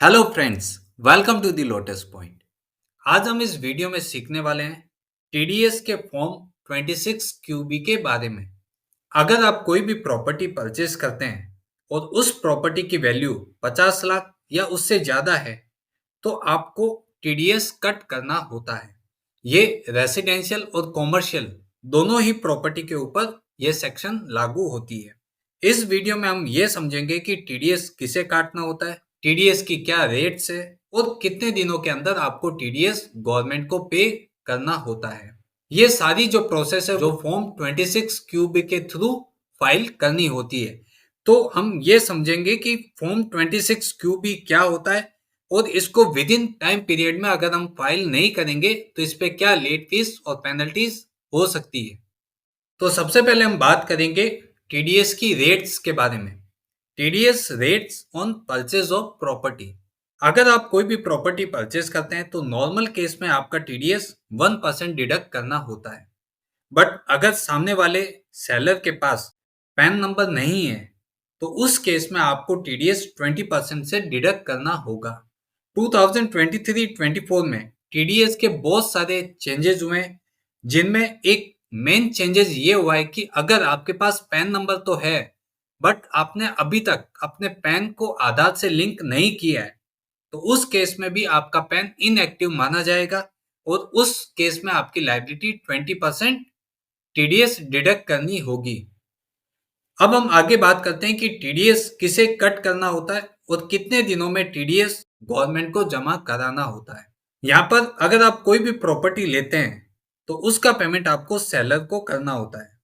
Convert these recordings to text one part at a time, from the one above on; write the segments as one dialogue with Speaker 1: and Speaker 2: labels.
Speaker 1: Hello friends, welcome to the lotus point. आज हम इस वीडियो में सीखने वाले हैं टीडीएस के फॉर्म 26 क्यूबी के बारे में। अगर आप कोई भी प्रॉपर्टी परचेज करते हैं और उस प्रॉपर्टी की वैल्यू 50 लाख या उससे ज़्यादा है तो आपको टीडीएस कट करना होता है। ये रेसिडेंशियल और कॉमर्शियल दोनों ही प्रॉपर्टी के ऊपर यह सेक्शन लागू होती है। इस वीडियो में हम ये समझेंगे कि टीडीएस किसे काटना होता है, टीडीएस की क्या रेट्स है और कितने दिनों के अंदर आपको टीडीएस गवर्नमेंट को पे करना होता है। ये सारी जो प्रोसेस है जो फॉर्म 26 क्यूबी के थ्रू फाइल करनी होती है। तो हम ये समझेंगे कि फॉर्म 26 क्यूबी क्या होता है और इसको विद इन टाइम पीरियड में अगर हम फाइल नहीं करेंगे तो इस पे क्या लेट फीस और पेनल्टीज हो सकती है। तो सबसे पहले हम बात करेंगे टीडीएस की रेट्स के बारे में। TDS rates on purchase of property. अगर आप कोई भी प्रॉपर्टी परचेज करते हैं तो नॉर्मल केस में आपका टीडीएस 1% डिडक्ट करना होता है। बट अगर सामने वाले सेलर के पास पैन नंबर नहीं है तो उस केस में आपको टीडीएस 20% से डिडक्ट करना होगा। 2023-24 में टीडीएस के बहुत सारे चेंजेस हुए हैं, जिनमें एक मेन चेंजेस ये हुआ है कि अगर आपके पास पैन नंबर तो है बट आपने अभी तक अपने पैन को आधार से लिंक नहीं किया है तो उस केस में भी आपका पैन इनएक्टिव माना जाएगा और उस केस में आपकी लायबिलिटी 20% टीडीएस डिडक्ट करनी होगी। अब हम आगे बात करते हैं कि टीडीएस किसे कट करना होता है और कितने दिनों में टीडीएस गवर्नमेंट को जमा कराना होता है। यहाँ पर अगर आप कोई भी प्रॉपर्टी लेते हैं तो उसका पेमेंट आपको सेलर को करना होता है।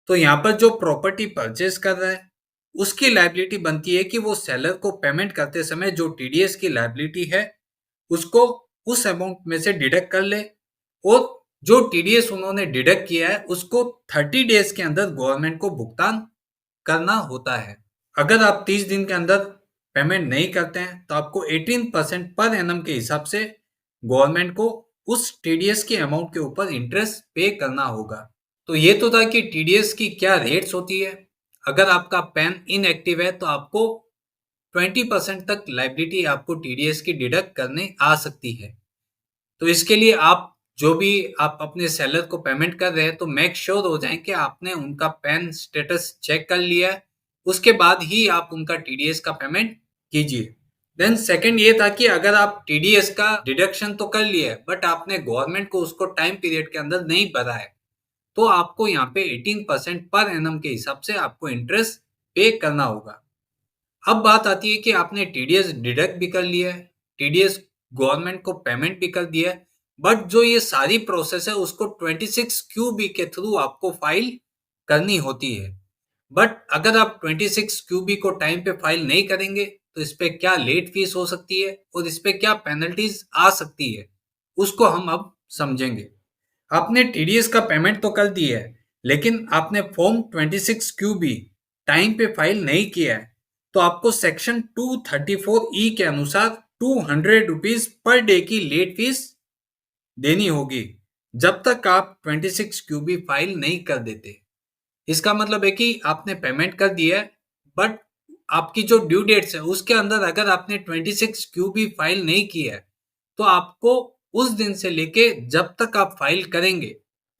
Speaker 1: तो यहाँ पर जो प्रॉपर्टी परचेज कर रहा है उसकी लायबिलिटी बनती है कि वो सेलर को पेमेंट करते समय जो टीडीएस की लायबिलिटी है उसको उस अमाउंट में से डिडक्ट कर ले और जो टीडीएस उन्होंने डिडक्ट किया है उसको 30 डेज के अंदर गवर्नमेंट को भुगतान करना होता है। अगर आप 30 दिन के अंदर पेमेंट नहीं करते हैं तो आपको 18% पर एनम के हिसाब से गवर्नमेंट को उस टीडीएस के अमाउंट के ऊपर इंटरेस्ट पे करना होगा। तो ये तो था कि टीडीएस की क्या रेट्स होती है। अगर आपका पैन इनएक्टिव है तो आपको 20% तक लायबिलिटी आपको टीडीएस की डिडक्ट करने आ सकती है। तो इसके लिए आप जो भी आप अपने सेलर को पेमेंट कर रहे हैं तो मेक श्योर हो जाएं कि आपने उनका पैन स्टेटस चेक कर लिया है, उसके बाद ही आप उनका टीडीएस का पेमेंट कीजिए। देन सेकंड ये था कि अगर आप टीडीएस का डिडक्शन तो कर लिया है बट आपने गवर्नमेंट को उसको टाइम पीरियड के अंदर नहीं भरा है तो आपको यहाँ पे 18% पर एनम के हिसाब से आपको इंटरेस्ट पे करना होगा। अब बात आती है कि आपने टीडीएस डिडक्ट भी कर लिया है, टीडीएस गवर्नमेंट को पेमेंट भी कर दिया है, बट जो ये सारी प्रोसेस है उसको 26 क्यूबी के थ्रू आपको फाइल करनी होती है। बट अगर आप 26 क्यूबी को टाइम पे फाइल नहीं करेंगे तो इस पे क्या लेट फीस हो सकती है और इस पे क्या पेनल्टीज आ सकती है उसको हम अब समझेंगे। आपने टीडीएस का पेमेंट तो कर दिया है लेकिन आपने फॉर्म 26 क्यूबी टाइम पे फाइल नहीं किया है तो आपको सेक्शन 234 ई के अनुसार 200 रुपीज पर डे की लेट फीस देनी होगी जब तक आप 26 क्यूबी फाइल नहीं कर देते। इसका मतलब है कि आपने पेमेंट कर दिया है बट आपकी जो ड्यू डेट्स है उसके अंदर अगर आपने 26 क्यूबी फाइल नहीं किया है तो आपको उस दिन से लेके जब तक आप फाइल करेंगे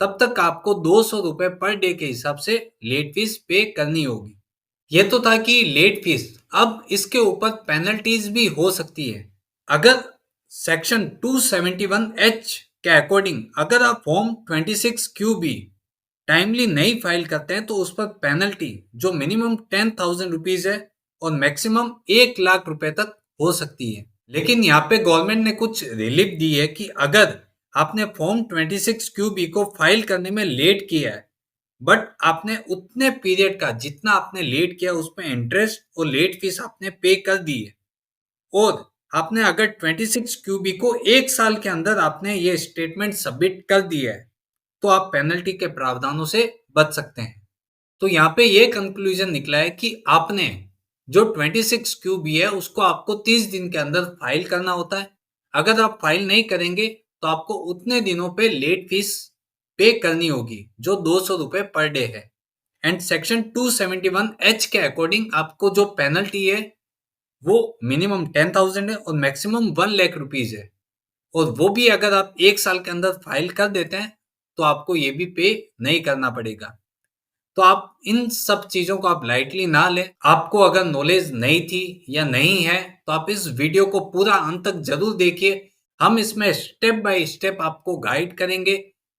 Speaker 1: तब तक आपको 200 रुपए पर डे के हिसाब से लेट फीस पे करनी होगी। ये तो था कि लेट फीस। अब इसके ऊपर पेनल्टीज भी हो सकती है। अगर सेक्शन 271 एच के अकॉर्डिंग अगर आप फॉर्म 26 क्यू बी टाइमली नहीं फाइल करते हैं तो उस पर पेनल्टी जो मिनिमम 10,000 रुपीज है और मैक्सिमम 1 लाख रुपए तक हो सकती है। लेकिन यहाँ पे गवर्नमेंट ने कुछ रिलीफ दी है कि अगर आपने फॉर्म 26 क्यू बी को फाइल करने में लेट किया है बट आपने उतने पीरियड का जितना आपने लेट किया उस पर इंटरेस्ट और लेट फीस आपने पे कर दी है और आपने अगर 26 क्यूबी को 1 साल के अंदर आपने ये स्टेटमेंट सबमिट कर दिया है तो आप पेनल्टी के प्रावधानों से बच सकते हैं। तो यहाँ पे ये कंक्लूजन निकला है कि आपने जो 26 क्यूबी है उसको आपको 30 दिन के अंदर फाइल करना होता है। अगर आप फाइल नहीं करेंगे तो आपको उतने दिनों पे लेट फीस पे करनी होगी जो 200 रुपए पर डे है। एंड सेक्शन 271 एच के अकॉर्डिंग आपको जो पेनल्टी है वो मिनिमम 10,000 है और मैक्सिमम 1 लाख रुपीज है। और वो भी अगर आप 1 साल के अंदर फाइल कर देते हैं तो आपको ये भी पे नहीं करना पड़ेगा। तो आप इन सब चीजों को आप लाइटली ना लें। आपको अगर नॉलेज नहीं थी या नहीं है तो आप इस वीडियो को पूरा अंत तक जरूर देखिए। हम इसमें स्टेप बाय स्टेप आपको गाइड करेंगे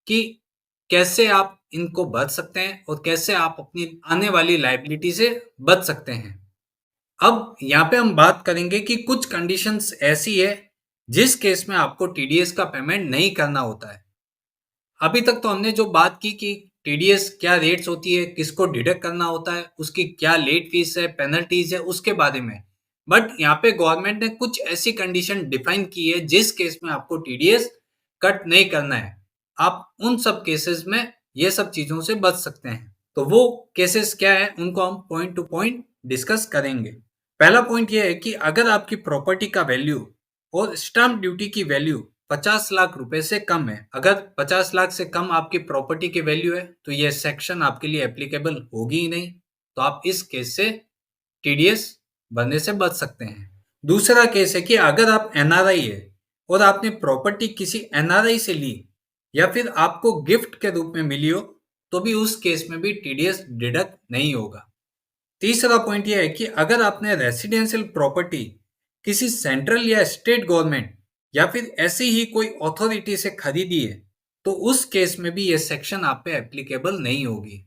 Speaker 1: कि कैसे आप इनको बच सकते हैं और कैसे आप अपनी आने वाली लायबिलिटी से बच सकते हैं। अब यहाँ पे हम बात करेंगे कि कुछ कंडीशंस ऐसी है जिस केस में आपको टीडीएस का पेमेंट नहीं करना होता है। अभी तक तो हमने जो बात की कि टीडीएस क्या रेट्स होती है, किसको डिडक्ट करना होता है, उसकी क्या लेट फीस है, पेनल्टीज है, उसके बारे में। बट यहाँ पे गवर्नमेंट ने कुछ ऐसी कंडीशन डिफाइन की है जिस केस में आपको टीडीएस कट नहीं करना है। आप उन सब केसेस में ये सब चीजों से बच सकते हैं। तो वो केसेस क्या है उनको हम पॉइंट टू पॉइंट डिस्कस करेंगे। पहला पॉइंट ये है कि अगर आपकी प्रॉपर्टी का वैल्यू और स्टैंप ड्यूटी की वैल्यू 50 लाख रुपए से कम है, अगर 50 लाख से कम आपकी प्रॉपर्टी की वैल्यू है तो ये सेक्शन आपके लिए एप्लीकेबल होगी ही नहीं। तो आप इस केस से टीडीएस भरने से बच सकते हैं। दूसरा केस है कि अगर आप एनआरआई है और आपने प्रॉपर्टी किसी एनआरआई से ली या फिर आपको गिफ्ट के रूप में मिली हो तो भी उस केस में भी टीडीएस डिडक्ट नहीं होगा। तीसरा पॉइंट यह है कि अगर आपने रेसिडेंशियल प्रॉपर्टी किसी सेंट्रल या स्टेट गवर्नमेंट या फिर ऐसी ही कोई अथॉरिटी से खरीदी है तो उस केस में भी यह सेक्शन आप पे एप्लीकेबल नहीं होगी।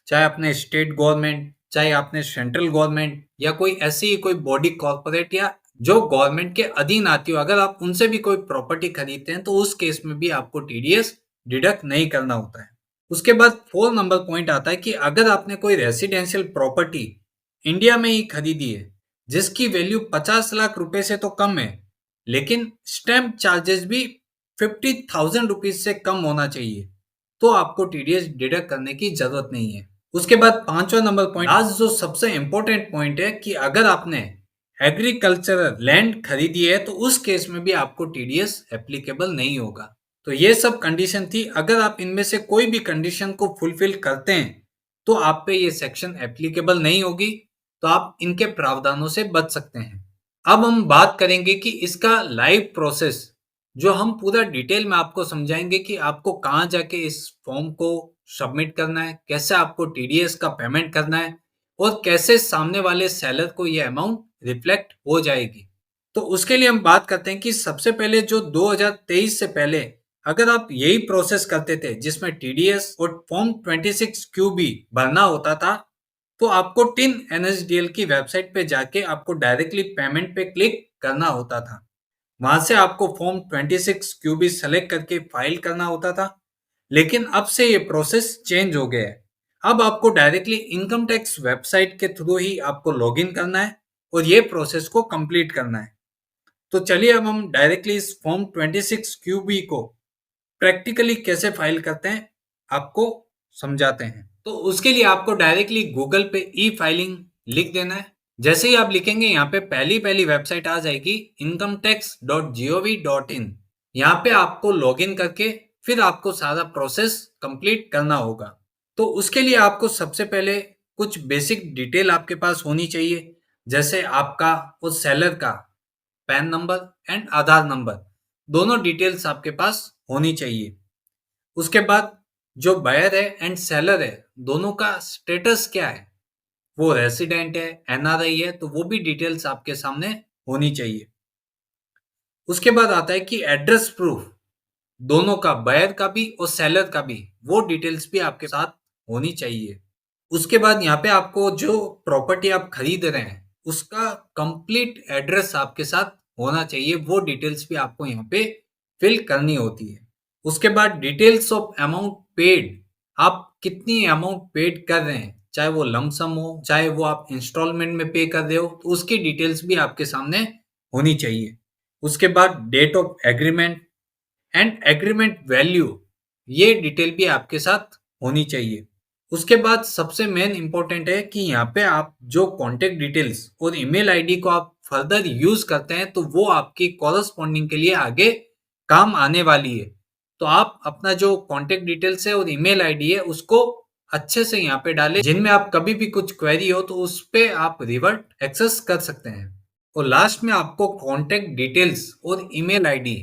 Speaker 1: चाहे आपने स्टेट गवर्नमेंट, चाहे आपने सेंट्रल गवर्नमेंट या कोई ऐसी ही कोई बॉडी कॉर्पोरेट या जो गवर्नमेंट के अधीन आती हो, अगर आप उनसे भी कोई प्रॉपर्टी खरीदते हैं तो उस केस में भी आपको टीडीएस डिडक्ट नहीं करना होता है। उसके बाद 4 नंबर पॉइंट आता है कि अगर आपने कोई रेसिडेंशियल प्रॉपर्टी इंडिया में ही खरीदी है जिसकी वैल्यू 50 लाख रुपए से तो कम है, लेकिन स्टैंप चार्जेस भी 50,000 रुपीज से कम होना चाहिए, तो आपको टीडीएस डिडक्ट करने की जरूरत नहीं है। उसके बाद 5वां नंबर पॉइंट, आज जो सबसे इंपॉर्टेंट पॉइंट है कि अगर आपने एग्रीकल्चरल लैंड खरीदी है तो उस केस में भी आपको टीडीएस एप्लीकेबल नहीं होगा। तो ये सब कंडीशन थी। अगर आप इनमें से कोई भी कंडीशन को फुलफिल करते हैं तो आप पे ये सेक्शन एप्लीकेबल नहीं होगी, तो आप इनके प्रावधानों से बच सकते हैं। अब हम बात करेंगे कि इसका लाइव प्रोसेस जो हम पूरा डिटेल में आपको समझाएंगे कि आपको कहाँ जाके इस फॉर्म को सबमिट करना है, कैसे आपको टीडीएस का पेमेंट करना है और कैसे सामने वाले सेलर को ये अमाउंट रिफ्लेक्ट हो जाएगी। तो उसके लिए हम बात करते हैं कि सबसे पहले जो 2023 से पहले अगर आप यही प्रोसेस करते थे जिसमें टीडीएस और फॉर्म 26 क्यूबी भरना होता था तो आपको टिन एनएसडीएल की वेबसाइट पे जाके आपको डायरेक्टली पेमेंट पे क्लिक करना होता था। वहां से आपको फॉर्म 26 क्यूबी सेलेक्ट करके फाइल करना होता था। लेकिन अब से ये प्रोसेस चेंज हो गया है। अब आपको डायरेक्टली इनकम टैक्स वेबसाइट के थ्रू ही आपको लॉगिन करना है और ये प्रोसेस को कंप्लीट करना है। तो चलिए अब हम डायरेक्टली इस फॉर्म 26 क्यूबी को प्रैक्टिकली कैसे फाइल करते हैं आपको समझाते हैं। तो उसके लिए आपको डायरेक्टली गूगल पे ई फाइलिंग लिख देना है। जैसे ही आप लिखेंगे यहाँ पे पहली पहली वेबसाइट आ जाएगी incometax.gov.in। यहाँ पे आपको लॉगिन करके फिर आपको सारा प्रोसेस कंप्लीट करना होगा। तो उसके लिए आपको सबसे पहले कुछ बेसिक डिटेल आपके पास होनी चाहिए, जैसे आपका और सेलर का pan number and Aadhaar number, दोनों डिटेल्स आपके पास होनी चाहिए। उसके बाद जो बायर है एंड सेलर है दोनों का स्टेटस क्या है, वो रेसिडेंट है, एनआरआई है, तो वो भी डिटेल्स आपके सामने होनी चाहिए। उसके बाद आता है कि एड्रेस प्रूफ, दोनों का, बायर का भी और सेलर का भी, वो डिटेल्स भी आपके साथ होनी चाहिए। उसके बाद यहाँ पे आपको जो प्रॉपर्टी आप खरीद रहे हैं उसका कंप्लीट एड्रेस आपके साथ होना चाहिए, वो डिटेल्स भी आपको यहाँ पे फिल करनी होती है। उसके बाद डिटेल्स ऑफ अमाउंट पेड, आप कितनी अमाउंट पेड कर रहे हैं, चाहे वो लमसम हो चाहे वो आप इंस्टॉलमेंट में पे कर रहे हो, तो उसकी डिटेल्स भी आपके सामने होनी चाहिए। उसके बाद date of agreement and agreement value, ये डिटेल भी आपके साथ होनी चाहिए। उसके बाद सबसे मेन इंपॉर्टेंट है कि यहाँ पे आप जो कॉन्टेक्ट डिटेल्स और ईमेल आईडी को आप फर्दर यूज करते हैं तो वो आपकी कॉरेस्पॉन्डिंग के लिए आगे काम आने वाली है। तो आप अपना जो कॉन्टेक्ट डिटेल्स है और ईमेल आईडी है उसको अच्छे से यहाँ पे डालें, जिनमें आप कभी भी कुछ क्वेरी हो तो उस पे आप रिवर्ट एक्सेस कर सकते हैं। और लास्ट में आपको कॉन्टैक्ट डिटेल्स और ईमेल आईडी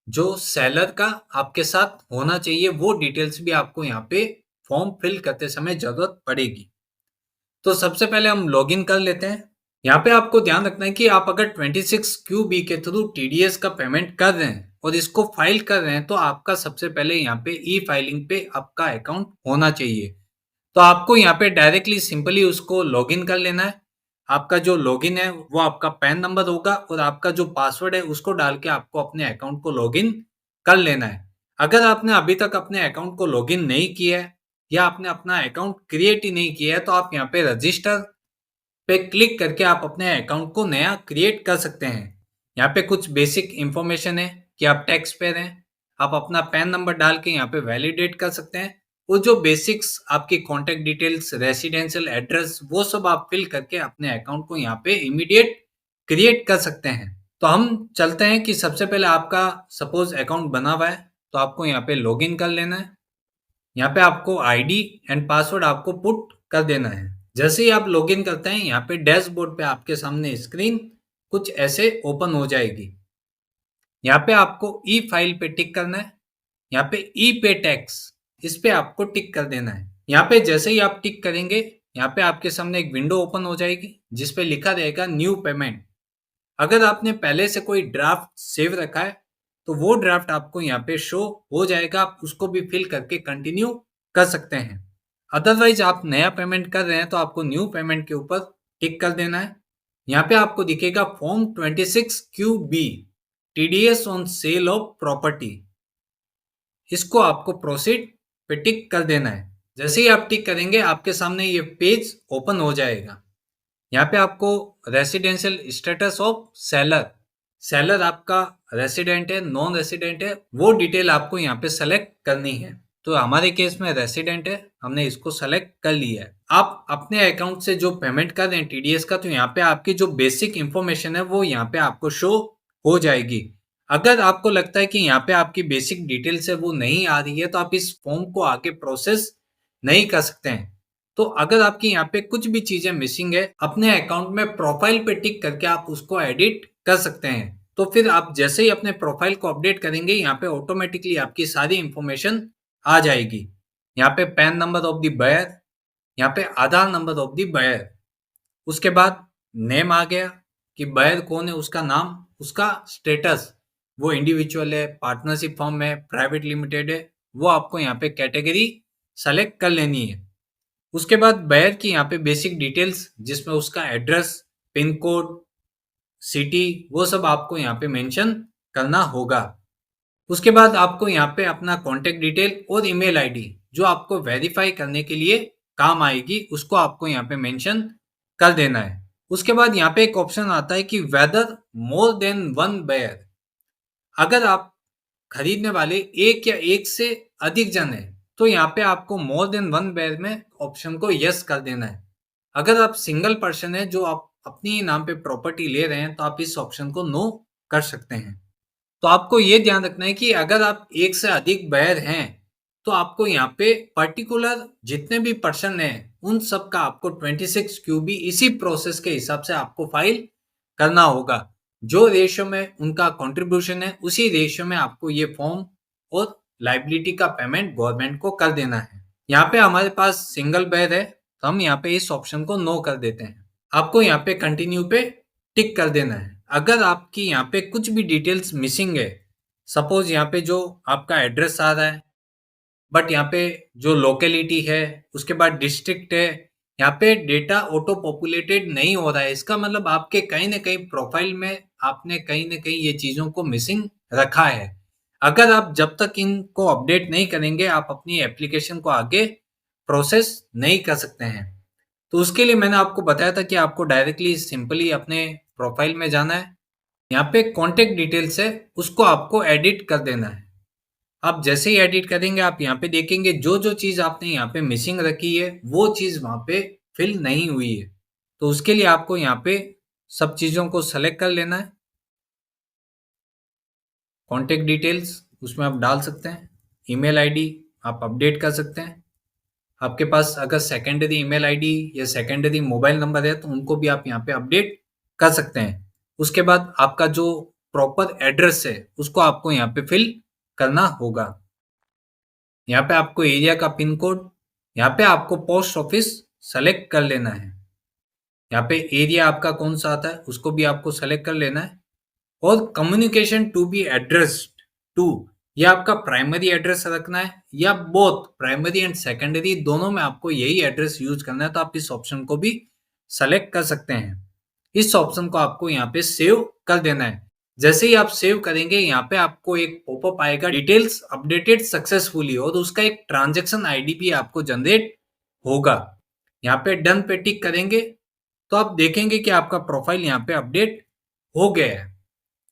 Speaker 1: जो सेलर का आपके साथ होना चाहिए, वो डिटेल्स भी आपको यहाँ पे फॉर्म फिल करते समय ज़रूरत पड़ेगी। तो सबसे पहले हम लॉगिन कर लेते हैं। यहाँ पे आपको ध्यान रखना है कि आप अगर 26QB के थ्रू टीडीएस का पेमेंट कर रहे हैं और इसको फाइल कर रहे हैं, तो आपका सबसे पहले यहाँ पे ई फाइलिंग पे आपका अकाउंट होना चाहिए। तो आपको यहाँ पे डायरेक्टली सिंपली उसको लॉगिन कर लेना है। आपका जो लॉगिन है वो आपका पैन नंबर होगा और आपका जो पासवर्ड है उसको डाल के आपको अपने अकाउंट को लॉगिन कर लेना है। अगर आपने अभी तक अपने अकाउंट को लॉगिन नहीं किया है या आपने अपना अकाउंट क्रिएट ही नहीं किया है, तो आप यहाँ पे रजिस्टर पे क्लिक करके आप अपने अकाउंट को नया क्रिएट कर सकते हैं। यहाँ पे कुछ बेसिक इंफॉर्मेशन है कि आप टैक्स पेयर हैं। आप अपना पैन नंबर डाल के यहाँ पे वैलिडेट कर सकते हैं। वो जो बेसिक्स आपकी कॉन्टैक्ट डिटेल्स, रेसिडेंशियल एड्रेस, वो सब आप फिल करके अपने अकाउंट को यहाँ पे इमीडिएट क्रिएट कर सकते हैं। तो हम चलते हैं कि सबसे पहले आपका सपोज अकाउंट बना हुआ है, तो आपको यहाँ पे लॉगिन कर लेना है। यहाँ पे आपको आईडी एंड पासवर्ड आपको पुट कर देना है। जैसे ही आप लॉगिन करते हैं, यहाँ पे डैशबोर्ड पे आपके सामने स्क्रीन कुछ ऐसे ओपन हो जाएगी। यहाँ पे आपको ई फाइल पे टिक करना है। यहाँ पे ई पे टैक्स, इस पे आपको टिक कर देना है। यहाँ पे जैसे ही आप टिक करेंगे, यहाँ पे आपके सामने एक विंडो ओपन हो जाएगी जिसपे लिखा रहेगा न्यू पेमेंट। अगर आपने पहले से कोई ड्राफ्ट सेव रखा है, तो वो ड्राफ्ट आपको यहाँ पे शो हो जाएगा। आप उसको भी फिल करके कंटिन्यू कर सकते हैं। अदरवाइज आप नया पेमेंट कर रहे हैं तो आपको न्यू पेमेंट के ऊपर टिक कर देना है। यहाँ पे आपको दिखेगा form 26QB TDS on sale of property. इसको आपको प्रोसीड पे टिक कर देना है। जैसे ही आप टिक करेंगे, आपके सामने ये पेज ओपन हो जाएगा। यहाँ पे आपको residential status of seller, seller आपका रेसिडेंट है, नॉन रेसिडेंट है, वो डिटेल आपको यहाँ पे सेलेक्ट करनी है। तो हमारे केस में रेसिडेंट है, हमने इसको सेलेक्ट कर लिया है। आप अपने अकाउंट से जो पेमेंट कर रहे हैं टीडीएस का, तो यहाँ पे आपकी जो बेसिक इंफॉर्मेशन है वो यहाँ पे आपको शो हो जाएगी। अगर आपको लगता है कि यहाँ पे आपकी बेसिक डिटेल्स है वो नहीं आ रही है, तो आप इस फॉर्म को आगे प्रोसेस नहीं कर सकते हैं। तो अगर आपकी यहाँ पे कुछ भी चीजें मिसिंग है, अपने अकाउंट में प्रोफाइल पे टिक करके आप उसको एडिट कर सकते हैं। तो फिर आप जैसे ही अपने प्रोफाइल को अपडेट करेंगे, यहाँ पे ऑटोमेटिकली आपकी सारी इंफॉर्मेशन आ जाएगी। यहाँ पे PAN number of the buyer, यहाँ पे Aadhaar number of the buyer, उसके बाद नेम आ गया कि बायर कौन है, उसका नाम, उसका स्टेटस, वो इंडिविजुअल है, पार्टनरशिप फर्म है, प्राइवेट लिमिटेड है, वो आपको यहाँ पे कैटेगरी सेलेक्ट कर लेनी है। उसके बाद बायर की यहाँ पे बेसिक डिटेल्स, जिसमें उसका एड्रेस, पिन कोड, सिटी, वो सब आपको यहाँ पे मेंशन करना होगा। उसके बाद आपको यहाँ पे अपना कॉन्टेक्ट डिटेल और ईमेल आईडी जो आपको वेरीफाई करने के लिए काम आएगी, उसको आपको यहाँ पे मेंशन कर देना है। उसके बाद यहाँ पे एक ऑप्शन आता है कि whether more than one buyer. अगर आप खरीदने वाले एक या एक से अधिक जन है, तो यहाँ पे आपको मोर देन वन बायर में ऑप्शन को यस कर देना है। अगर आप सिंगल पर्सन है जो आप अपनी ही नाम पे प्रॉपर्टी ले रहे हैं, तो आप इस ऑप्शन को नो कर सकते हैं। तो आपको ये ध्यान रखना है कि अगर आप एक से अधिक बायर हैं, तो आपको यहाँ पे पर्टिकुलर जितने भी पर्सन हैं उन सब का आपको 26QB इसी प्रोसेस के हिसाब से आपको फाइल करना होगा। जो रेशियो में उनका कंट्रीब्यूशन है, उसी रेशियो में आपको ये फॉर्म और लाइबिलिटी का पेमेंट गवर्नमेंट को कर देना है। यहाँ पे हमारे पास सिंगल बायर है, तो हम यहाँ पे इस ऑप्शन को नो कर देते हैं। आपको यहाँ पे कंटिन्यू पे टिक कर देना है। अगर आपकी यहाँ पे कुछ भी डिटेल्स मिसिंग है, सपोज यहाँ पे जो आपका एड्रेस आ रहा है, बट यहाँ पे जो लोकेलिटी है, उसके बाद डिस्ट्रिक्ट है, यहाँ पे डेटा ऑटो पॉपुलेटेड नहीं हो रहा है। इसका मतलब आपके कहीं ना कहीं प्रोफाइल में आपने कहीं ना कहीं ये चीजों को मिसिंग रखा है। अगर आप जब तक इनको अपडेट नहीं करेंगे, आप अपनी एप्लीकेशन को आगे प्रोसेस नहीं कर सकते हैं। तो उसके लिए मैंने आपको बताया था कि आपको डायरेक्टली सिंपली अपने प्रोफाइल में जाना है। यहाँ पे कॉन्टेक्ट डिटेल्स है, उसको आपको एडिट कर देना है। आप जैसे ही एडिट करेंगे, आप यहाँ पे देखेंगे जो जो चीज़ आपने यहाँ पे मिसिंग रखी है, वो चीज़ वहाँ पे फिल नहीं हुई है। तो उसके लिए आपको यहाँ पे सब चीज़ों को सेलेक्ट कर लेना है। कॉन्टेक्ट डिटेल्स उसमें आप डाल सकते हैं, ईमेल आईडी आप अपडेट कर सकते हैं। आपके पास अगर सेकेंडरी ईमेल आईडी या सेकेंडरी मोबाइल नंबर है, तो उनको भी आप यहाँ पे अपडेट कर सकते हैं। उसके बाद आपका जो प्रॉपर एड्रेस है उसको आपको यहाँ पे फिल करना होगा। यहाँ पे आपको एरिया का पिन कोड, यहाँ पे आपको पोस्ट ऑफिस सेलेक्ट कर लेना है। यहाँ पे एरिया आपका कौन सा आता है उसको भी आपको सेलेक्ट कर लेना है। और communication to be addressed to, ये आपका प्राइमरी एड्रेस रखना है या बोथ प्राइमरी एंड सेकेंडरी दोनों में आपको यही एड्रेस यूज करना है, तो आप इस ऑप्शन को भी सेलेक्ट कर सकते हैं। इस ऑप्शन को आपको यहाँ पे सेव कर देना है। जैसे ही आप सेव करेंगे यहाँ पे आपको एक पॉपअप आएगा, डिटेल्स अपडेटेड सक्सेसफुली, और उसका एक ट्रांजैक्शन आईडी भी आपको जनरेट होगा। यहाँ पे डन पे टिक करेंगे तो आप देखेंगे कि आपका प्रोफाइल यहाँ पे अपडेट हो गया है।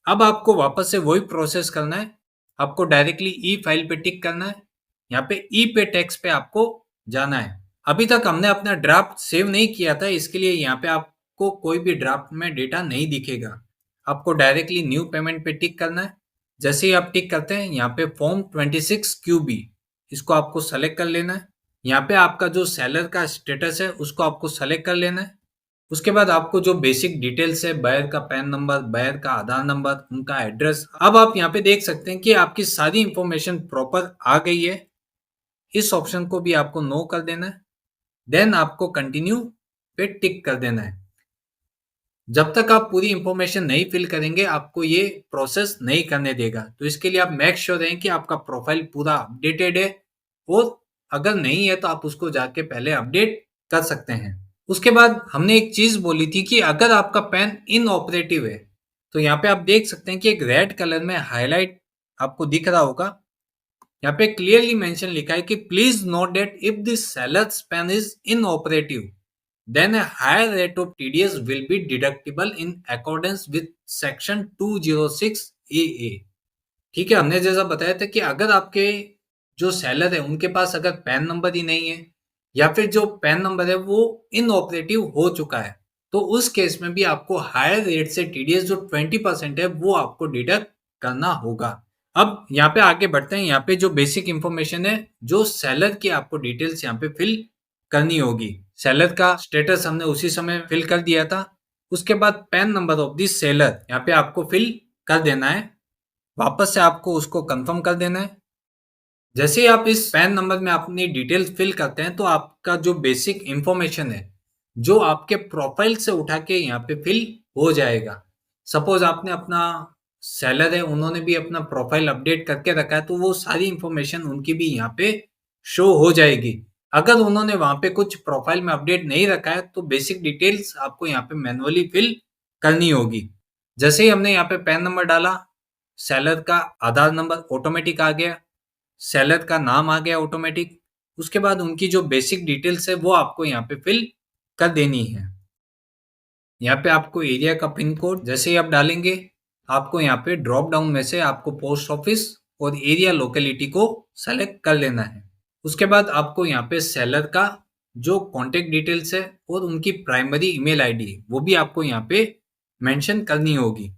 Speaker 1: अब आपको वापस से वही प्रोसेस करना है, आपको डायरेक्टली ई फाइल पे टिक करना है। यहाँ पे ई पे टेक्स्ट पे आपको जाना है। अभी तक हमने अपना ड्राफ्ट सेव नहीं किया था, इसके लिए यहाँ पे आपको कोई भी ड्राफ्ट में डेटा नहीं दिखेगा। आपको डायरेक्टली न्यू पेमेंट पे टिक करना है। जैसे ही आप टिक करते हैं यहाँ पे फॉर्म 26 QB, इसको आपको सेलेक्ट कर लेना है। यहाँ पे आपका जो सेलर का स्टेटस है उसको आपको सेलेक्ट कर लेना है। उसके बाद आपको जो बेसिक डिटेल्स है, बायर का पैन नंबर, बायर का आधार नंबर, उनका एड्रेस, अब आप यहाँ पे देख सकते हैं कि आपकी सारी इंफॉर्मेशन प्रॉपर आ गई है। इस ऑप्शन को भी आपको नो कर देना है। देन आपको कंटिन्यू पे टिक कर देना है। जब तक आप पूरी इंफॉर्मेशन नहीं फिल करेंगे आपको ये प्रोसेस नहीं करने देगा। तो इसके लिए आप मेक श्योर रहें कि आपका प्रोफाइल पूरा अपडेटेड है, और अगर नहीं है तो आप उसको जाके पहले अपडेट कर सकते हैं। उसके बाद हमने एक चीज बोली थी कि अगर आपका पेन इनऑपरेटिव है, तो यहाँ पे आप देख सकते हैं कि एक रेड कलर में हाईलाइट आपको दिख रहा होगा। यहाँ पे क्लियरली मेंशन लिखा है कि please note that if this sellers PAN is inoperative then a higher rate of TDS will be deductible in accordance with section 206 AA। ठीक है, हमने जैसा बताया था कि अगर आपके जो सेलर है उनके पास अगर पैन नंबर ही नहीं है, या फिर जो पैन नंबर है वो इनऑपरेटिव हो चुका है, तो उस केस में भी आपको हायर रेट से TDS जो 20% है वो आपको डिडक्ट करना होगा। अब यहाँ पे आगे बढ़ते हैं। यहाँ पे जो बेसिक इंफॉर्मेशन है, जो सेलर की आपको डिटेल्स यहाँ पे फिल करनी होगी। सेलर का स्टेटस हमने उसी समय फिल कर दिया था। उसके बाद pan number of the seller यहाँ पे आपको फिल कर देना है। वापस से आपको उसको कंफर्म कर देना है। जैसे ही आप इस पैन नंबर में अपनी डिटेल्स फिल करते हैं तो आपका जो बेसिक इंफॉर्मेशन है जो आपके प्रोफाइल से उठा के यहाँ पे फिल हो जाएगा। सपोज आपने अपना सेलर है, उन्होंने भी अपना प्रोफाइल अपडेट करके रखा है, तो वो सारी इंफॉर्मेशन उनकी भी यहाँ पे शो हो जाएगी। अगर उन्होंने वहां पे कुछ प्रोफाइल में अपडेट नहीं रखा है तो बेसिक डिटेल्स आपको यहाँ पे मैनुअली फिल करनी होगी। जैसे ही हमने यहाँ पे पैन नंबर डाला, सेलर का आधार नंबर ऑटोमेटिक आ गया, सेलर का नाम आ गया ऑटोमेटिक। उसके बाद उनकी जो बेसिक डिटेल्स है वो आपको यहाँ पे फिल कर देनी है। यहाँ पे आपको एरिया का पिन कोड जैसे ही आप डालेंगे, आपको यहाँ पे ड्रॉप डाउन में से आपको पोस्ट ऑफिस और एरिया लोकेलिटी को सेलेक्ट कर लेना है। उसके बाद आपको यहाँ पे सेलर का जो कॉन्टेक्ट डिटेल्स है और उनकी प्राइमरी ईमेल आईडी वो भी आपको यहाँ पे मेंशन करनी होगी।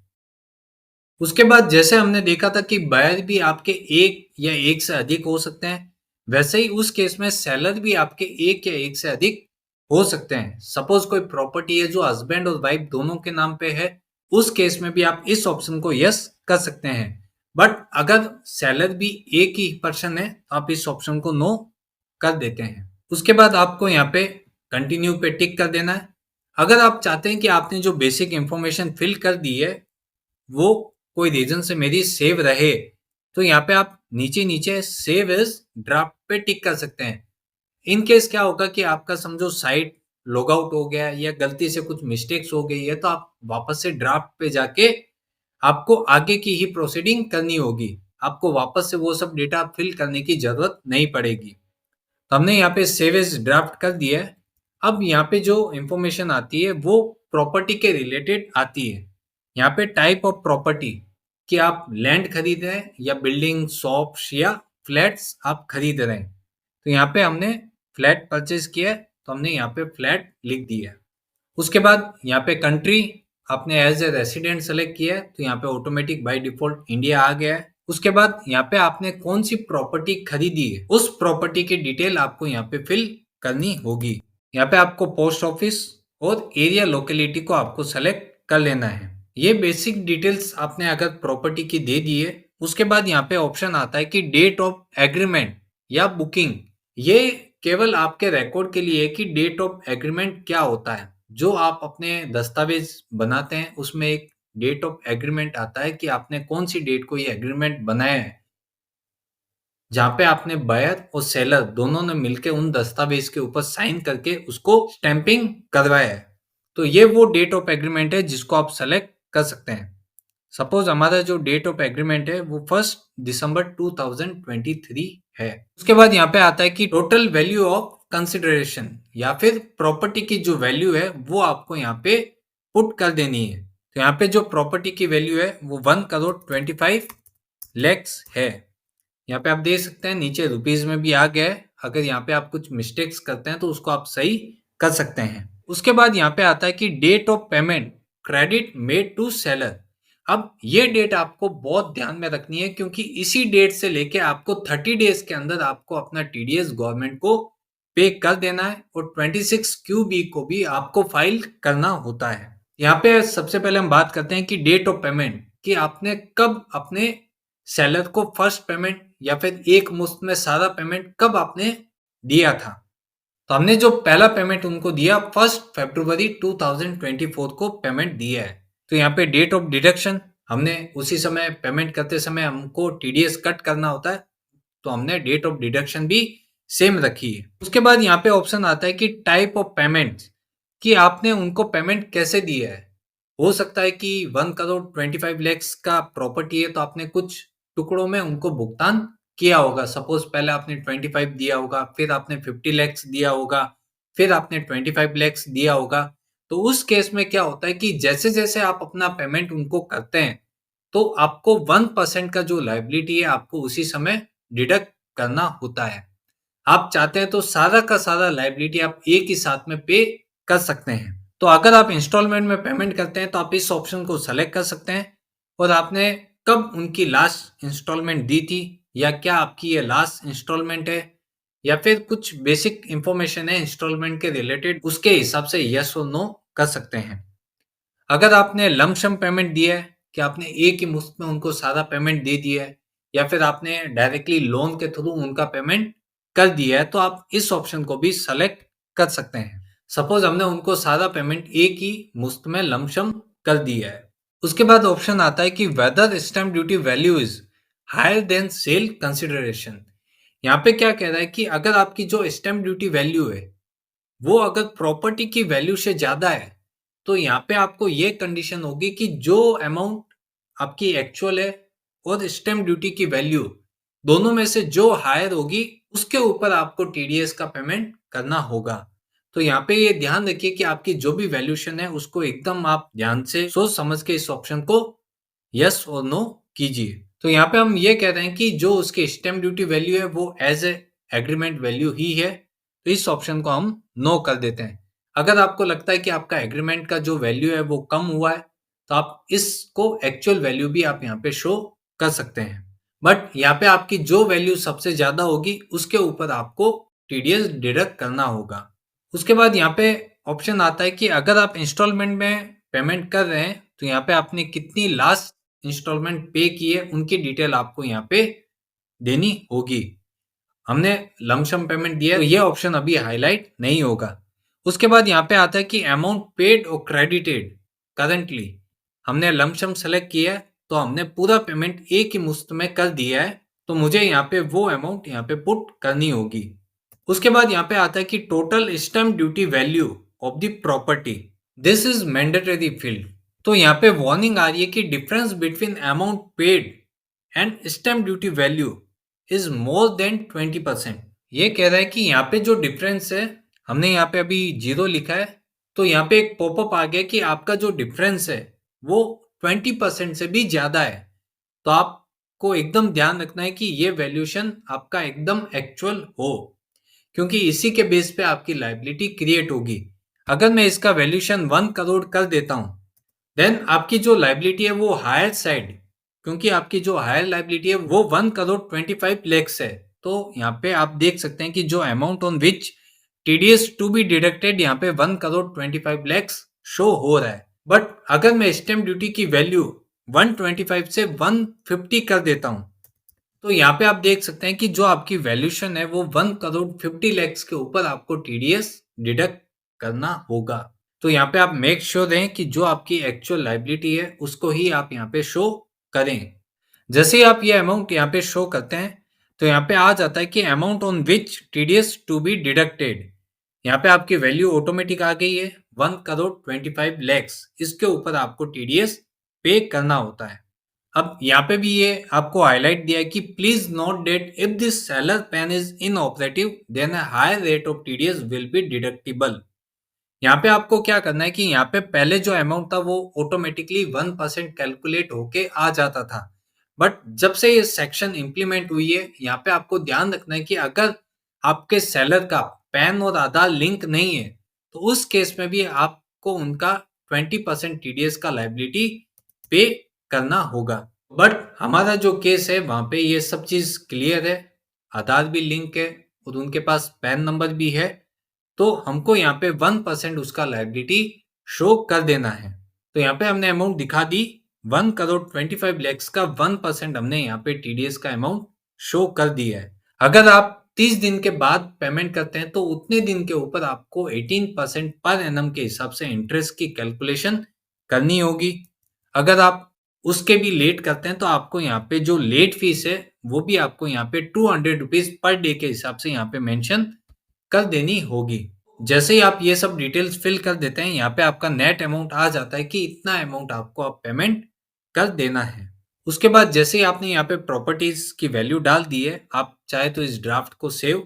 Speaker 1: उसके बाद जैसे हमने देखा था कि बायर भी आपके एक या एक से अधिक हो सकते हैं, वैसे ही उस केस में सेलर भी आपके एक या एक से अधिक हो सकते हैं। सपोज कोई प्रॉपर्टी है जो हस्बैंड और वाइफ दोनों के नाम पे है, उस केस में भी आप इस ऑप्शन को यस कर सकते हैं। बट अगर सेलर भी एक ही पर्सन है तो आप इस ऑप्शन को नो कर देते हैं। उसके बाद आपको यहाँ पे कंटिन्यू पे टिक कर देना है। अगर आप चाहते हैं कि आपने जो बेसिक इंफॉर्मेशन फिल कर दी है वो कोई रीजन से मेरी सेव रहे, तो यहाँ पे आप नीचे नीचे सेव एज ड्राफ्ट पे टिक कर सकते हैं। इन केस क्या होगा कि आपका समझो साइट लॉग आउट हो गया या गलती से कुछ मिस्टेक्स हो गई है, तो आप वापस से ड्राफ्ट पे जाके आपको आगे की ही प्रोसीडिंग करनी होगी। आपको वापस से वो सब डेटा फिल करने की जरूरत नहीं पड़ेगी। तो हमने यहाँ पे सेव एज ड्राफ्ट कर दिया है। अब यहाँ पे जो इंफॉर्मेशन आती है वो प्रॉपर्टी के रिलेटेड आती है। यहाँ पे टाइप ऑफ प्रॉपर्टी कि आप लैंड खरीद रहे हैं या बिल्डिंग, शॉप्स या फ्लैट्स आप खरीद रहे हैं। तो यहाँ पे हमने फ्लैट परचेज किया है तो हमने यहाँ पे फ्लैट लिख दिया है। उसके बाद यहाँ पे कंट्री आपने एज ए रेसिडेंट सेलेक्ट किया है तो यहाँ पे ऑटोमेटिक बाय डिफॉल्ट इंडिया आ गया है। उसके बाद यहाँ पे आपने कौन सी प्रॉपर्टी खरीदी है उस प्रॉपर्टी की डिटेल आपको यहाँ पे फिल करनी होगी। यहाँ पे आपको पोस्ट ऑफिस और एरिया लोकेलिटी को आपको सेलेक्ट कर लेना है। ये बेसिक डिटेल्स आपने अगर प्रॉपर्टी की दे दी है, उसके बाद यहाँ पे ऑप्शन आता है कि डेट ऑफ एग्रीमेंट या बुकिंग। ये केवल आपके रिकॉर्ड के लिए है कि डेट ऑफ एग्रीमेंट क्या होता है। जो आप अपने दस्तावेज बनाते हैं उसमें एक डेट ऑफ एग्रीमेंट आता है कि आपने कौन सी डेट को ये एग्रीमेंट बनाया है, जहाँ पे आपने बायर और सेलर दोनों ने मिलके उन दस्तावेज के ऊपर साइन करके उसको स्टैंपिंग करवाया है। तो ये वो डेट ऑफ एग्रीमेंट है जिसको आप सेलेक्ट कर सकते हैं। सपोज हमारा जो डेट ऑफ एग्रीमेंट है वो 1 दिसंबर 2023 है। उसके बाद यहाँ पे आता है कि टोटल वैल्यू ऑफ कंसिडरेशन या फिर प्रॉपर्टी की जो वैल्यू है वो आपको यहाँ पे पुट कर देनी है। तो यहाँ पे जो प्रॉपर्टी की वैल्यू है वो 1 करोड़ 25 लाख है। यहाँ पे आप देख सकते हैं नीचे रुपीज में भी आ गया है। अगर यहाँ पे आप कुछ मिस्टेक्स करते हैं तो उसको आप सही कर सकते हैं। उसके बाद यहाँ पे आता है कि date of payment credit made to seller. अब ये डेट आपको बहुत ध्यान में रखनी है क्योंकि इसी डेट से लेके आपको 30 डेज के अंदर आपको अपना टीडीएस गवर्नमेंट को पे कर देना है और 26 QB को भी आपको फाइल करना होता है। यहाँ पे सबसे पहले हम बात करते हैं कि डेट ऑफ पेमेंट कि आपने कब अपने सेलर को फर्स्ट पेमेंट या फिर एक मुश्त में सारा पेमेंट कब आपने दिया था। तो हमने जो पहला पेमेंट उनको दिया 1 फरवरी 2024 को पेमेंट दिया है। तो यहाँ पे डेट ऑफ डिडक्शन हमने उसी समय पेमेंट करते समय हमको टीडीएस कट करना होता है, तो हमने डेट ऑफ डिडक्शन भी सेम रखी है। उसके बाद यहाँ पे ऑप्शन आता है कि टाइप ऑफ पेमेंट कि आपने उनको पेमेंट कैसे दिया है। हो सकता है कि 1 करोड़ 25 लाख का प्रॉपर्टी है तो आपने कुछ टुकड़ों में उनको भुगतान किया होगा। सपोज पहले आपने 25 दिया होगा, फिर आपने 50 लाख दिया होगा, फिर आपने 25 लाख दिया होगा। तो उस केस में क्या होता है कि जैसे जैसे आप अपना पेमेंट उनको करते हैं तो आपको 1% का जो लायबिलिटी है आपको उसी समय डिडक्ट करना होता है। आप चाहते हैं तो सारा का सारा लायबिलिटी आप एक ही साथ में पे कर सकते हैं। तो अगर आप इंस्टॉलमेंट में पेमेंट करते हैं तो आप इस ऑप्शन को सेलेक्ट कर सकते हैं और आपने कब उनकी लास्ट इंस्टॉलमेंट दी थी या क्या आपकी ये लास्ट इंस्टॉलमेंट है या फिर कुछ बेसिक इंफॉर्मेशन है इंस्टॉलमेंट के रिलेटेड, उसके हिसाब से यस और नो कर सकते हैं। अगर आपने लमसम पेमेंट दिया है कि आपने एक ही मुश्त में उनको सारा पेमेंट दे दिया है या फिर आपने डायरेक्टली लोन के थ्रू उनका पेमेंट कर दिया है तो आप इस ऑप्शन को भी सेलेक्ट कर सकते हैं। सपोज हमने उनको सारा पेमेंट एक ही मुश्त में लमसम कर दिया है। उसके बाद ऑप्शन आता है कि whether stamp duty value is higher than sale consideration. यहाँ पे क्या कह रहा है कि अगर आपकी जो स्टैम्प ड्यूटी वैल्यू है वो अगर प्रॉपर्टी की वैल्यू से ज्यादा है तो यहाँ पे आपको ये कंडीशन होगी कि जो अमाउंट आपकी एक्चुअल है और स्टैम्प ड्यूटी की वैल्यू दोनों में से जो हायर होगी उसके ऊपर आपको टीडीएस का पेमेंट करना होगा। तो यहाँ पे ये ध्यान रखिए कि आपकी जो भी वैल्यूशन है उसको एकदम आप ध्यान से सोच समझ के इस ऑप्शन को यस और नो कीजिए। तो यहाँ पे हम ये कह रहे हैं कि जो उसकी स्टैम्प ड्यूटी वैल्यू है वो एज ए एग्रीमेंट वैल्यू ही है, तो इस ऑप्शन को हम नो कर देते हैं। अगर आपको लगता है कि आपका एग्रीमेंट का जो वैल्यू है वो कम हुआ है तो आप इसको एक्चुअल वैल्यू भी आप यहाँ पे शो कर सकते हैं, बट यहाँ पे आपकी जो वैल्यू सबसे ज्यादा होगी उसके ऊपर आपको टीडीएस डिडक्ट करना होगा। उसके बाद यहाँ पे ऑप्शन आता है कि अगर आप इंस्टॉलमेंट में पेमेंट कर रहे हैं तो यहाँ पे आपने कितनी लास्ट इंस्टॉलमेंट पे की है उनकी डिटेल आपको यहाँ पे देनी होगी। हमने लमसम पेमेंट दिया तो ये ऑप्शन अभी हाईलाइट नहीं होगा। उसके बाद यहाँ पे आता है कि अमाउंट पेड और क्रेडिटेड करंटली। हमने लमसम सेलेक्ट किया है तो हमने पूरा पेमेंट एक ही मुश्त में कर दिया है, तो मुझे यहाँ पे वो अमाउंट यहाँ पे पुट करनी होगी। उसके बाद यहाँ पे आता है कि total stamp duty value of the property this is mandatory field. तो यहाँ पे वार्निंग आ रही है कि difference between amount paid and stamp duty value is more than 20%। ये कह रहा है कि यहाँ पे जो डिफरेंस है, हमने यहाँ पे अभी 0 लिखा है तो यहाँ पे एक पॉपअप आ गया कि आपका जो डिफरेंस है वो 20% से भी ज्यादा है। तो आपको एकदम ध्यान रखना है कि ये वैल्यूशन आपका एकदम एक्चुअल हो, क्योंकि इसी के बेस पे आपकी लायबिलिटी क्रिएट होगी। अगर मैं इसका वैल्यूशन 1 करोड़ कर देता हूं देन आपकी जो लायबिलिटी है वो हायर साइड, क्योंकि आपकी जो हायर लायबिलिटी है वो 1 करोड़ 25 लाख है। तो यहाँ पे आप देख सकते हैं कि जो amount on which TDS to be deducted यहाँ पे 1 करोड़ 25 लाख शो हो रहा है। बट अगर मैं स्टैम्प ड्यूटी की वैल्यू 125 से 150 कर देता हूँ, तो यहाँ पे आप देख सकते हैं कि जो आपकी वैल्यूएशन है वो 1,50,00,000 के ऊपर आपको टीडीएस डिडक्ट करना होगा। तो यहाँ पे आप मेक श्योर रहें कि जो आपकी एक्चुअल लायबिलिटी है उसको ही आप यहाँ पे शो करें। जैसे ही आप ये अमाउंट यहाँ पे शो करते हैं, तो यहाँ पे आ जाता है कि amount on which TDS to be deducted. यहाँ पे आपकी वैल्यू ऑटोमेटिक आ गई है 1,25,00,000। इसके ऊपर आपको टीडीएस पे करना होता है। अब यहाँ पे भी ये आपको हाईलाइट दिया है कि please note that if this seller PAN is inoperative then a higher rate of TDS will be deductible. यहाँ पे आपको क्या करना है कि यहाँ पे पहले जो अमाउंट था वो ऑटोमेटिकली 1% कैलकुलेट होके आ जाता था। बट जब से ये सेक्शन इंप्लीमेंट हुई है, यहाँ पे आपको ध्यान रखना है कि अगर आपके सेलर का पैन और आधार लिंक नहीं है, तो उस केस में भी आपको उनका 20% टीडीएस का लायबिलिटी पे करना होगा। बट हमारा जो केस है वहां पे ये सब चीज क्लियर है, आधार भी लिंक है और उनके पास पैन नंबर भी है, तो हमको यहाँ पे 1% उसका लायबिलिटी शो कर देना है। तो यहाँ पे हमने अमाउंट दिखा दी 1,25,00,000 का 1% हमने यहाँ पे टीडीएस का अमाउंट शो कर दिया है। अगर आप 30 दिन के बाद पेमेंट करते हैं तो उतने दिन के ऊपर आपको 18% पर एनम के हिसाब से इंटरेस्ट की कैलकुलेशन करनी होगी। अगर आप उसके भी लेट करते हैं तो आपको यहाँ पे जो लेट फीस है वो भी आपको यहाँ पे 200 रुपीज पर डे के हिसाब से यहाँ पे मेंशन कर देनी होगी। जैसे ही आप ये सब डिटेल्स फिल कर देते हैं, यहाँ पे आपका नेट अमाउंट आ जाता है कि इतना अमाउंट आपको अब पेमेंट कर देना है। उसके बाद जैसे ही आपने यहाँ पे प्रॉपर्टीज की वैल्यू डाल दी है, आप चाहे तो इस ड्राफ्ट को सेव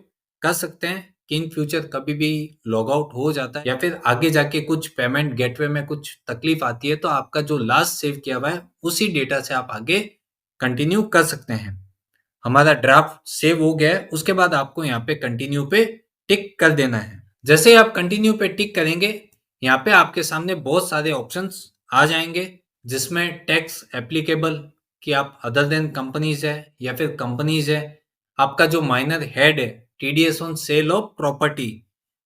Speaker 1: कर सकते हैं कि इन फ्यूचर कभी भी लॉग आउट हो जाता है या फिर आगे जाके कुछ पेमेंट गेटवे में कुछ तकलीफ आती है, तो आपका जो लास्ट सेव किया हुआ है उसी डेटा से आप आगे कंटिन्यू कर सकते हैं। हमारा ड्राफ्ट सेव हो गया है, उसके बाद आपको यहाँ पे कंटिन्यू पे टिक कर देना है। जैसे ही आप कंटिन्यू पे टिक करेंगे, यहाँ पे आपके सामने बहुत सारे ऑप्शंस आ जाएंगे, जिसमें टैक्स एप्लीकेबल कि आप अदर देन कंपनीज है या फिर कंपनीज है, आपका जो माइनर हेड है TDS on sale of property,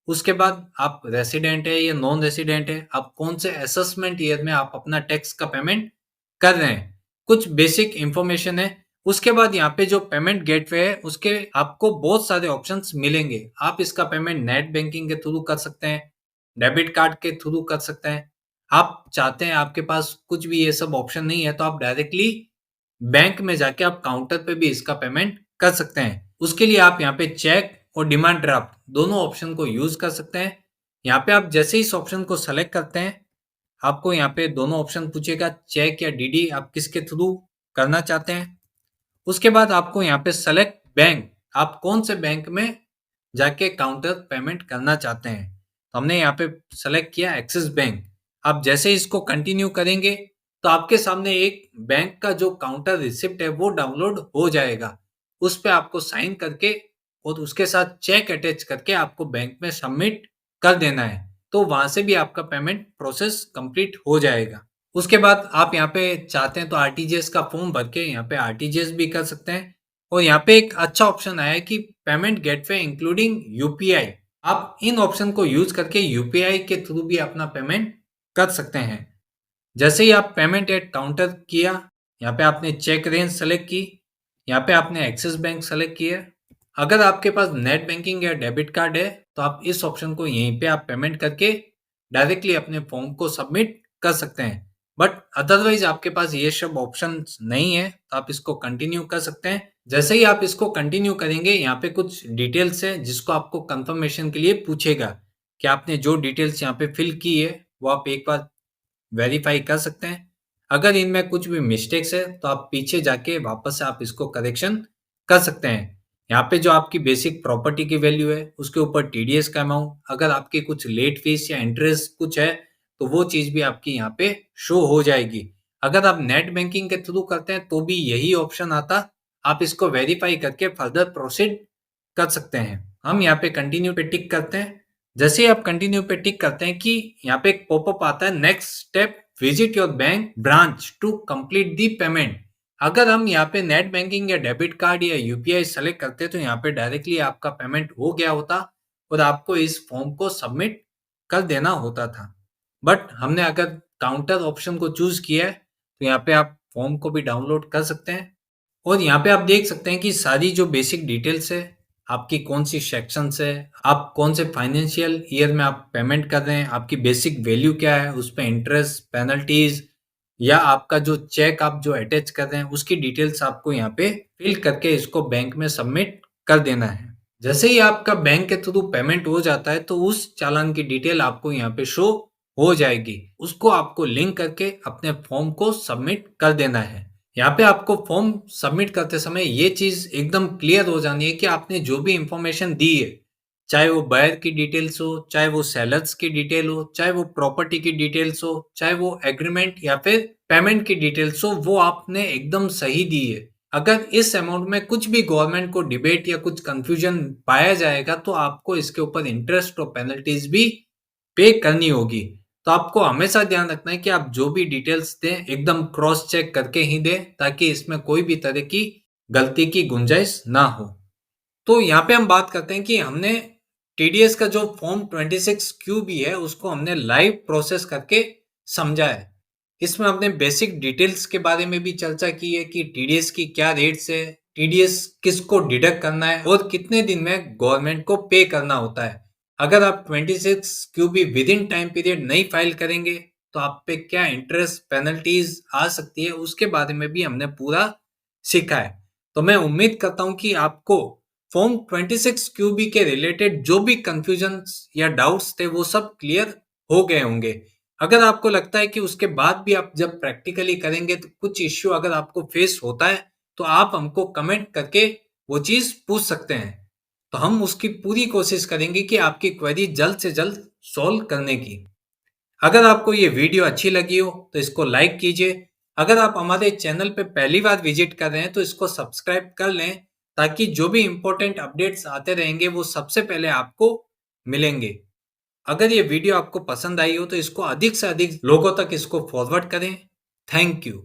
Speaker 1: उसके बाद आप रेसिडेंट है या नॉन रेसिडेंट है, आप कौन से असेसमेंट ईयर में आप अपना टैक्स का पेमेंट कर रहे हैं, कुछ बेसिक इंफॉर्मेशन है। उसके बाद यहाँ पे जो पेमेंट गेटवे है उसके आपको बहुत सारे ऑप्शंस मिलेंगे। आप इसका पेमेंट नेट बैंकिंग के थ्रू कर सकते हैं, डेबिट कार्ड के थ्रू कर सकते हैं। आप चाहते हैं आपके पास कुछ भी ये सब ऑप्शन नहीं है तो आप डायरेक्टली बैंक में जाके आप काउंटर पे भी इसका पेमेंट कर सकते हैं। उसके लिए आप यहाँ पे चेक और डिमांड ड्राफ्ट दोनों ऑप्शन को यूज कर सकते हैं। यहाँ पे आप जैसे ही इस ऑप्शन को सेलेक्ट करते हैं, आपको यहाँ पे दोनों ऑप्शन पूछेगा, चेक या डीडी आप किसके थ्रू करना चाहते हैं। उसके बाद आपको यहाँ पे सेलेक्ट बैंक, आप कौन से बैंक में जाके काउंटर पेमेंट करना चाहते हैं। तो हमने यहाँ पे सेलेक्ट किया एक्सिस बैंक। आप जैसे ही इसको कंटिन्यू करेंगे तो आपके सामने एक बैंक का जो काउंटर रिसिप्ट है वो डाउनलोड हो जाएगा। उस पे आपको साइन करके और उसके साथ चेक अटैच करके आपको बैंक में सबमिट कर देना है, तो वहां से भी आपका पेमेंट प्रोसेस कंप्लीट हो जाएगा। उसके बाद आप यहाँ पे चाहते हैं तो आरटीजीएस का फॉर्म भर के यहाँ पे आरटीजीएस भी कर सकते हैं। और यहाँ पे एक अच्छा ऑप्शन आया है कि पेमेंट गेटवे इंक्लूडिंग यूपीआई, आप इन ऑप्शन को यूज करके यूपीआई के थ्रू भी अपना पेमेंट कर सकते हैं। जैसे ही आप पेमेंट एट काउंटर किया, यहाँ पे आपने चेक रेंज सेलेक्ट की, यहाँ पे आपने एक्सिस बैंक सेलेक्ट किया। अगर आपके पास नेट बैंकिंग या डेबिट कार्ड है तो आप इस ऑप्शन को यहीं पे आप पेमेंट करके डायरेक्टली अपने फॉर्म को सबमिट कर सकते हैं। बट अदरवाइज आपके पास ये सब ऑप्शन नहीं है तो आप इसको कंटिन्यू कर सकते हैं। जैसे ही आप इसको कंटिन्यू करेंगे, यहाँ पे कुछ डिटेल्स है जिसको आपको कंफर्मेशन के लिए पूछेगा कि आपने जो डिटेल्स यहाँ पे फिल की है वो आप एक बार वेरीफाई कर सकते हैं। अगर इनमें कुछ भी मिस्टेक्स है तो आप पीछे जाके वापस से आप इसको करेक्शन कर सकते हैं। यहाँ पे जो आपकी बेसिक प्रॉपर्टी की वैल्यू है उसके ऊपर टीडीएस का अमाउंट, अगर आपकी कुछ लेट फीस या इंटरेस्ट कुछ है तो वो चीज भी आपकी यहाँ पे शो हो जाएगी। अगर आप नेट बैंकिंग के थ्रू करते हैं तो भी यही ऑप्शन आता, आप इसको वेरीफाई करके फर्दर प्रोसीड कर सकते हैं। हम यहाँ पे कंटिन्यू पे टिक करते हैं। जैसे ही आप कंटिन्यू पे टिक करते हैं कि यहाँ पे एक पॉपअप आता है, next step visit your bank branch to complete the payment. अगर हम यहाँ पे नेट बैंकिंग या डेबिट कार्ड या यूपीआई सेलेक्ट करते तो यहाँ पे डायरेक्टली आपका पेमेंट हो गया होता और आपको इस फॉर्म को सबमिट कर देना होता था। बट हमने अगर काउंटर ऑप्शन को चूज किया है तो यहाँ पे आप फॉर्म को भी डाउनलोड कर सकते हैं और यहाँ पे आप देख सकते हैं कि सारी जो बेसिक डिटेल्स है, आपकी कौन सी सेक्शंस है, आप कौन से फाइनेंशियल ईयर में आप पेमेंट कर रहे हैं, आपकी बेसिक वैल्यू क्या है, उस पे इंटरेस्ट, पेनल्टीज या आपका जो चेक आप जो अटैच कर रहे हैं उसकी डिटेल्स आपको यहाँ पे फिल करके इसको बैंक में सबमिट कर देना है। जैसे ही आपका बैंक के थ्रू पेमेंट हो जाता है तो उस चालान की डिटेल आपको यहाँ पे शो हो जाएगी। उसको आपको लिंक करके अपने फॉर्म को सबमिट कर देना है। यहाँ पे आपको फॉर्म सबमिट करते समय ये चीज एकदम क्लियर हो जानी है कि आपने जो भी इंफॉर्मेशन दी है, चाहे वो बायर की डिटेल्स हो, चाहे वो सेलर्स की डिटेल हो, चाहे वो प्रॉपर्टी की डिटेल्स हो, चाहे वो एग्रीमेंट या फिर पेमेंट की डिटेल्स हो, वो आपने एकदम सही दी है। अगर इस अमाउंट में कुछ भी गवर्नमेंट को डिबेट या कुछ कंफ्यूजन पाया जाएगा तो आपको इसके ऊपर इंटरेस्ट और पेनल्टीज भी पे करनी होगी। तो आपको हमेशा ध्यान रखना है कि आप जो भी डिटेल्स दें एकदम क्रॉस चेक करके ही दें ताकि इसमें कोई भी तरह की गलती की गुंजाइश ना हो। तो यहाँ पे हम बात करते हैं कि हमने टीडीएस का जो फॉर्म 26 क्यू बी है उसको हमने लाइव प्रोसेस करके समझा है। इसमें हमने बेसिक डिटेल्स के बारे में भी चर्चा की है कि टीडीएस की क्या रेट्स है, टीडीएस किसको डिडक्ट करना है और कितने दिन में गवर्नमेंट को पे करना होता है। अगर आप 26 QB within time period नहीं फाइल करेंगे तो आप पे क्या इंटरेस्ट पेनल्टीज आ सकती है उसके बारे में भी हमने पूरा सीखा है। तो मैं उम्मीद करता हूं कि आपको फॉर्म 26 क्यूबी के रिलेटेड जो भी कंफ्यूजन या डाउट्स थे वो सब क्लियर हो गए होंगे। अगर आपको लगता है कि उसके बाद भी आप जब प्रैक्टिकली करेंगे तो कुछ इश्यू अगर आपको फेस होता है तो आप हमको कमेंट करके वो चीज पूछ सकते हैं। तो हम उसकी पूरी कोशिश करेंगे कि आपकी क्वेरी जल्द से जल्द सॉल्व करने की। अगर आपको ये वीडियो अच्छी लगी हो तो इसको लाइक कीजिए। अगर आप हमारे चैनल पे पहली बार विजिट कर रहे हैं तो इसको सब्सक्राइब कर लें ताकि जो भी इंपॉर्टेंट अपडेट्स आते रहेंगे वो सबसे पहले आपको मिलेंगे। अगर ये वीडियो आपको पसंद आई हो तो इसको अधिक से अधिक लोगों तक इसको फॉरवर्ड करें। Thank you.